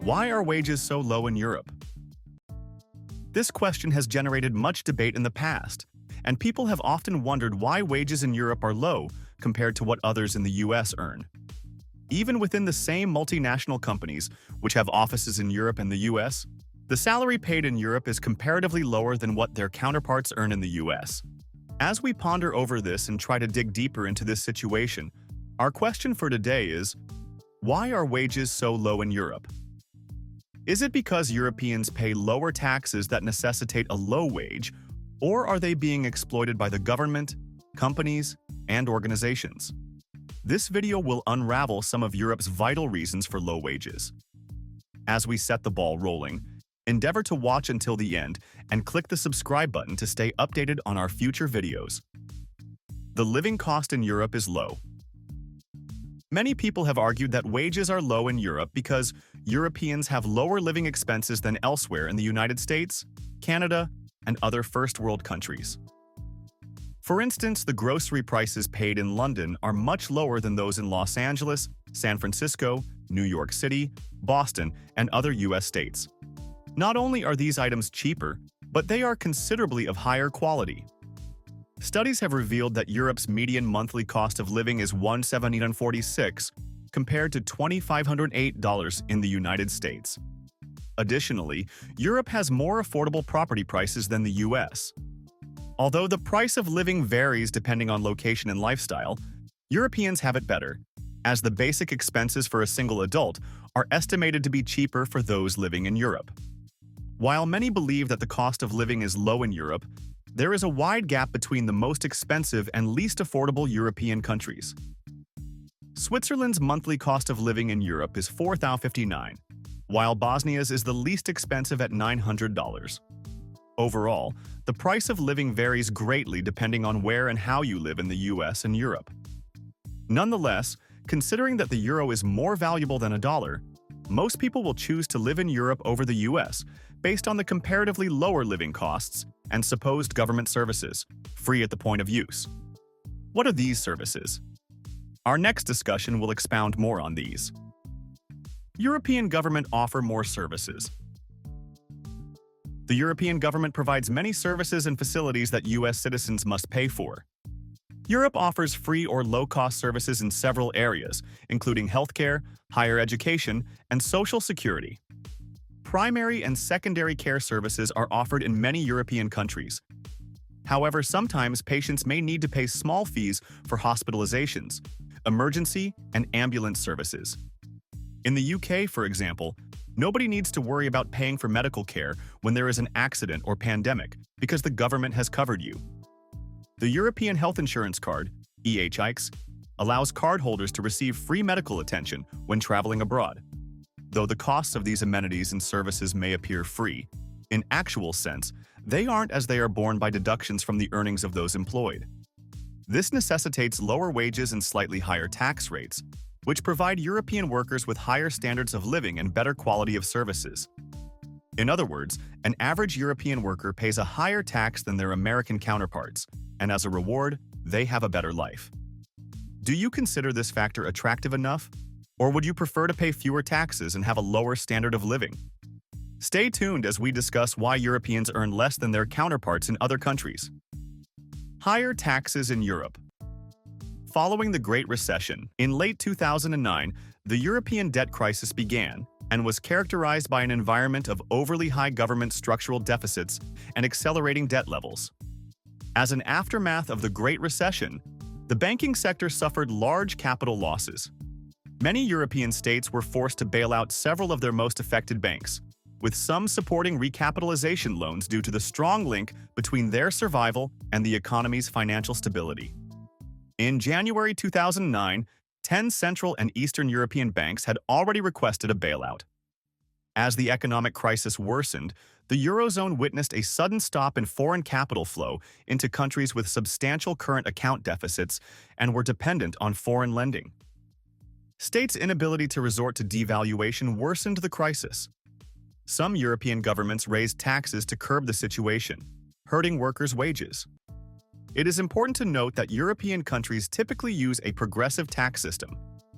Why are wages so low in Europe? This question has generated much debate in the past, and people have often wondered why wages in Europe are low compared to what others in the US earn. Even within the same multinational companies, which have offices in Europe and the US, the salary paid in Europe is comparatively lower than what their counterparts earn in the US. As we ponder over this and try to dig deeper into this situation, our question for today is, why are wages so low in Europe? Is it because Europeans pay lower taxes that necessitate a low wage, or are they being exploited by the government, companies, and organizations? This video will unravel some of Europe's vital reasons for low wages. As we set the ball rolling, endeavor to watch until the end and click the subscribe button to stay updated on our future videos. The living cost in Europe is low. Many people have argued that wages are low in Europe because Europeans have lower living expenses than elsewhere in the United States, Canada, and other first-world countries. For instance, the grocery prices paid in London are much lower than those in Los Angeles, San Francisco, New York City, Boston, and other US states. Not only are these items cheaper, but they are considerably of higher quality. Studies have revealed that Europe's median monthly cost of living is $179.46, compared to $2,508 in the United States. Additionally, Europe has more affordable property prices than the US. Although the price of living varies depending on location and lifestyle, Europeans have it better, as the basic expenses for a single adult are estimated to be cheaper for those living in Europe. While many believe that the cost of living is low in Europe, there is a wide gap between the most expensive and least affordable European countries. Switzerland's monthly cost of living in Europe is $4,059, while Bosnia's is the least expensive at $900. Overall, the price of living varies greatly depending on where and how you live in the US and Europe. Nonetheless, considering that the euro is more valuable than a dollar, most people will choose to live in Europe over the US based on the comparatively lower living costs and supposed government services, free at the point of use. What are these services? Our next discussion will expound more on these. European government offer more services. The European government provides many services and facilities that US citizens must pay for. Europe offers free or low-cost services in several areas, including healthcare, higher education, and social security. Primary and secondary care services are offered in many European countries. However, sometimes patients may need to pay small fees for hospitalizations, emergency, and ambulance services. In the UK, for example, nobody needs to worry about paying for medical care when there is an accident or pandemic because the government has covered you. The European Health Insurance Card, EHICS, allows cardholders to receive free medical attention when traveling abroad. Though the costs of these amenities and services may appear free, in actual sense, they aren't, as they are borne by deductions from the earnings of those employed. This necessitates lower wages and slightly higher tax rates, which provide European workers with higher standards of living and better quality of services. In other words, an average European worker pays a higher tax than their American counterparts, and as a reward, they have a better life. Do you consider this factor attractive enough? Or would you prefer to pay fewer taxes and have a lower standard of living? Stay tuned as we discuss why Europeans earn less than their counterparts in other countries. Higher taxes in Europe. Following the Great Recession, in late 2009, the European debt crisis began and was characterized by an environment of overly high government structural deficits and accelerating debt levels. As an aftermath of the Great Recession, the banking sector suffered large capital losses. Many European states were forced to bail out several of their most affected banks, with some supporting recapitalization loans due to the strong link between their survival and the economy's financial stability. In January 2009, 10 Central and Eastern European banks had already requested a bailout. As the economic crisis worsened, the Eurozone witnessed a sudden stop in foreign capital flow into countries with substantial current account deficits and were dependent on foreign lending. States' inability to resort to devaluation worsened the crisis. Some European governments raised taxes to curb the situation, hurting workers' wages. It is important to note that European countries typically use a progressive tax system,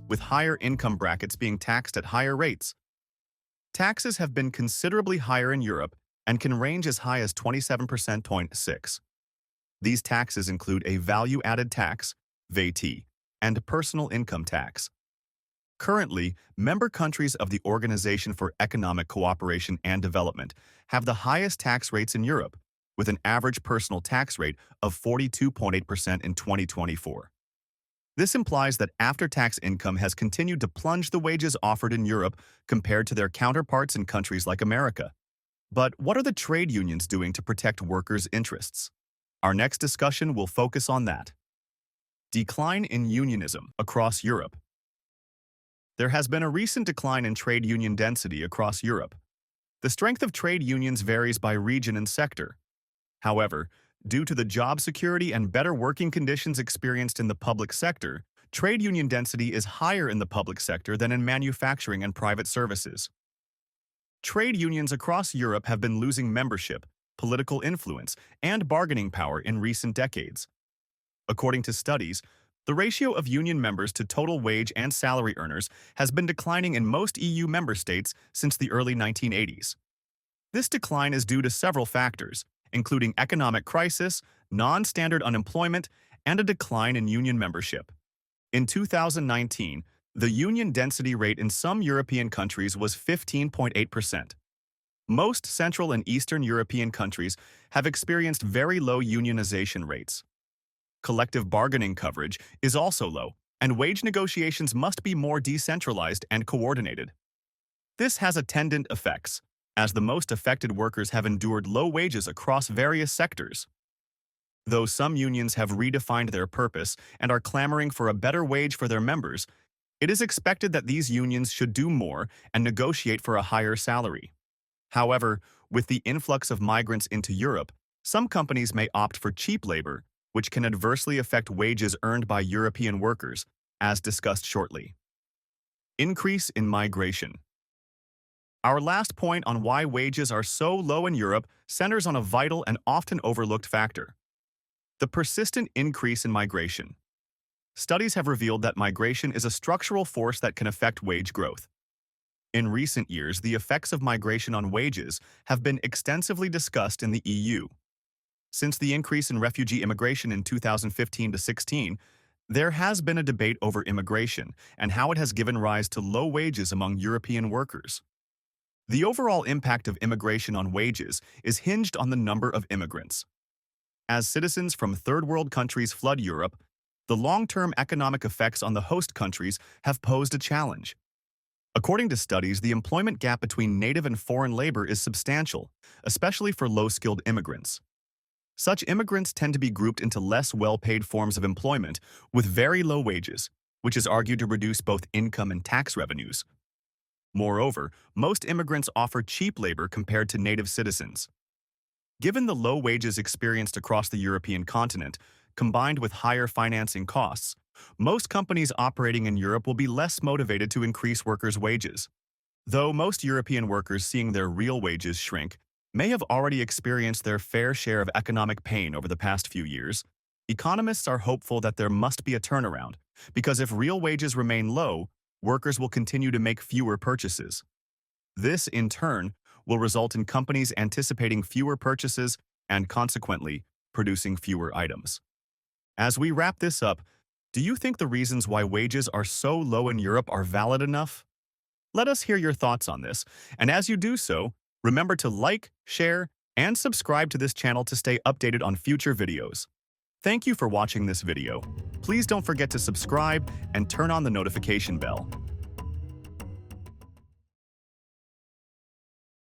with higher income brackets being taxed at higher rates. Taxes have been considerably higher in Europe and can range as high as 27.6%. These taxes include a value-added tax, VAT, and personal income tax. Currently, member countries of the Organization for Economic Cooperation and Development have the highest tax rates in Europe, with an average personal tax rate of 42.8% in 2024. This implies that after-tax income has continued to plunge the wages offered in Europe compared to their counterparts in countries like America. But what are the trade unions doing to protect workers' interests? Our next discussion will focus on that. Decline in unionism across Europe. There has been a recent decline in trade union density across Europe. The strength of trade unions varies by region and sector. However, due to the job security and better working conditions experienced in the public sector, trade union density is higher in the public sector than in manufacturing and private services. Trade unions across Europe have been losing membership, political influence, and bargaining power in recent decades. According to studies, the ratio of union members to total wage and salary earners has been declining in most EU member states since the early 1980s. This decline is due to several factors, including economic crisis, non-standard unemployment, and a decline in union membership. In 2019, the union density rate in some European countries was 15.8%. Most Central and Eastern European countries have experienced very low unionization rates. Collective bargaining coverage is also low, and wage negotiations must be more decentralized and coordinated. This has attendant effects, as the most affected workers have endured low wages across various sectors. Though some unions have redefined their purpose and are clamoring for a better wage for their members, it is expected that these unions should do more and negotiate for a higher salary. However, with the influx of migrants into Europe, some companies may opt for cheap labor, which can adversely affect wages earned by European workers, as discussed shortly. Increase in migration. Our last point on why wages are so low in Europe centers on a vital and often overlooked factor: the persistent increase in migration. Studies have revealed that migration is a structural force that can affect wage growth. In recent years, the effects of migration on wages have been extensively discussed in the EU. Since the increase in refugee immigration in 2015 to 16, there has been a debate over immigration and how it has given rise to low wages among European workers. The overall impact of immigration on wages is hinged on the number of immigrants. As citizens from third-world countries flood Europe, the long-term economic effects on the host countries have posed a challenge. According to studies, the employment gap between native and foreign labor is substantial, especially for low-skilled immigrants. Such immigrants tend to be grouped into less well-paid forms of employment with very low wages, which is argued to reduce both income and tax revenues. Moreover, most immigrants offer cheap labor compared to native citizens. Given the low wages experienced across the European continent, combined with higher financing costs, most companies operating in Europe will be less motivated to increase workers' wages. Though most European workers seeing their real wages shrink may have already experienced their fair share of economic pain over the past few years, economists are hopeful that there must be a turnaround, because if real wages remain low, workers will continue to make fewer purchases. This, in turn, will result in companies anticipating fewer purchases and, consequently, producing fewer items. As we wrap this up, do you think the reasons why wages are so low in Europe are valid enough? Let us hear your thoughts on this, and as you do so, remember to like, share, and subscribe to this channel to stay updated on future videos. Thank you for watching this video. Please don't forget to subscribe and turn on the notification bell.